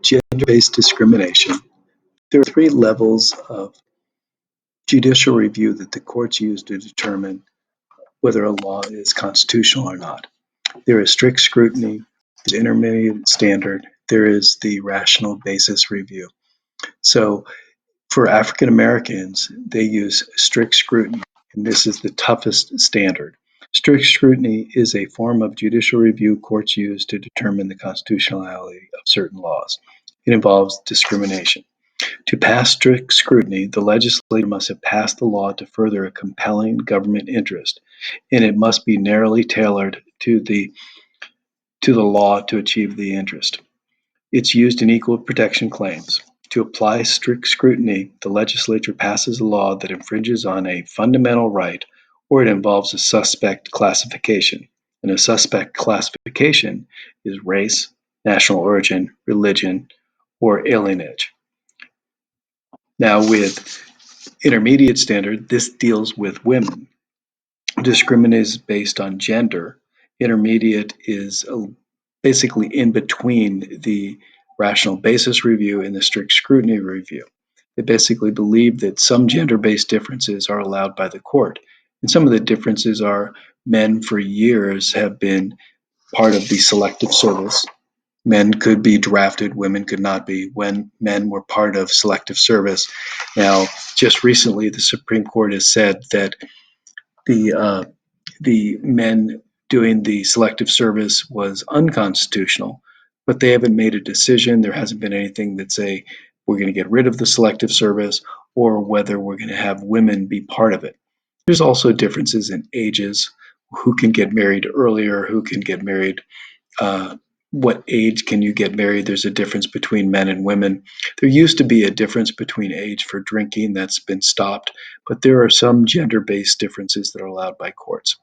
Gender-based discrimination. There are three levels of judicial review that the courts use to determine whether a law is constitutional or not. There is strict scrutiny, there's intermediate standard, there is the rational basis review. So for African Americans, they use strict scrutiny, and this is the toughest standard. Strict scrutiny is a form of judicial review courts use to determine the constitutionality of certain laws. It involves discrimination. To pass strict scrutiny, the legislature must have passed the law to further a compelling government interest, and it must be narrowly tailored to the law to achieve the interest. It's used in equal protection claims. To apply strict scrutiny, the legislature passes a law that infringes on a fundamental right or it involves a suspect classification. And a suspect classification is race, national origin, religion, or alienage. Now, with intermediate standard, this deals with women. Discrimination is based on gender. Intermediate is basically in between the rational basis review and the strict scrutiny review. They basically believe that some gender-based differences are allowed by the court. And some of the differences are men for years have been part of the selective service. Men could be drafted, women could not be, when men were part of selective service. Now, just recently, the Supreme Court has said that the men doing the selective service was unconstitutional, but they haven't made a decision. There hasn't been anything that say we're going to get rid of the selective service or whether we're going to have women be part of it. There's also differences in ages, who can get married earlier, who can get married, what age can you get married? There's a difference between men and women. There used to be a difference between age for drinking that's been stopped, but there are some gender-based differences that are allowed by courts.